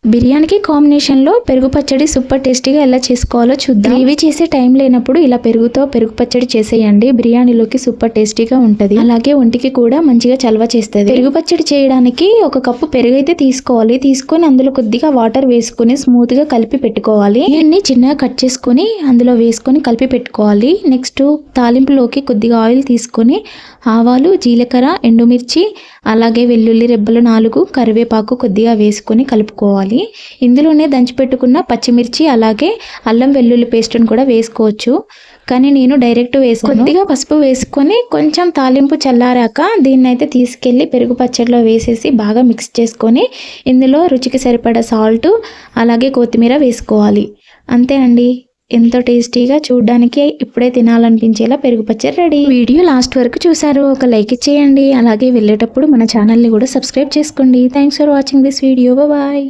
బిర్యానీకి కాంబినేషన్లో పెరుగు పచ్చడి సూపర్ టేస్టీగా ఎలా చేసుకోవాలో చూద్దాం. గ్రేవీ చేసే టైం లేనప్పుడు ఇలా పెరుగుతో పెరుగు పచ్చడి చేసేయండి. బిర్యానీలోకి సూపర్ టేస్టీగా ఉంటుంది. అలాగే ఒంటికి కూడా మంచిగా చలవ చేస్తుంది. పెరుగు పచ్చడి చేయడానికి 1 కప్పు పెరుగు అయితే తీసుకోవాలి. తీసుకొని అందులో కొద్దిగా వాటర్ వేసుకొని స్మూత్ గా కలిపి పెట్టుకోవాలి. ఇవన్నీ చిన్నగా కట్ చేసుకొని అందులో వేసుకొని కలిపి పెట్టుకోవాలి. నెక్స్ట్ తాలింపులోకి కొద్దిగా ఆయిల్ తీసుకొని ఆవాలు, జీలకర్ర, ఎండుమిర్చి, అలాగే వెల్లుల్లి రెబ్బలు 4, కరివేపాకు కొద్దిగా వేసుకొని కలుపుకోవాలి. ఇందులోనే దంచి పెట్టుకున్న పచ్చిమిర్చి అలాగే అల్లం వెల్లుల్లి పేస్ట్ని కూడా వేసుకోవచ్చు, కానీ నేను డైరెక్ట్ వేసుకొని కొద్దిగా పసుపు వేసుకొని కొంచెం తాలింపు చల్లారాక దీన్ని అయితే తీసుకెళ్ళి పెరుగు పచ్చడిలో వేసేసి బాగా మిక్స్ చేసుకొని ఇందులో రుచికి సరిపడా సాల్ట్ అలాగే కొత్తిమీర వేసుకోవాలి. అంతే అండి, ఎంతో టేస్టీగా చూడడానికి ఇప్పుడే తినాలనిపించేలా పెరుగు పచ్చడి రెడీ. వీడియో లాస్ట్ వరకు చూసారు, ఒక లైక్ ఇచ్చేయండి. అలాగే వెళ్ళేటప్పుడు మన ఛానల్ని కూడా సబ్స్క్రైబ్ చేసుకోండి. Thanks for watching this video. Bye.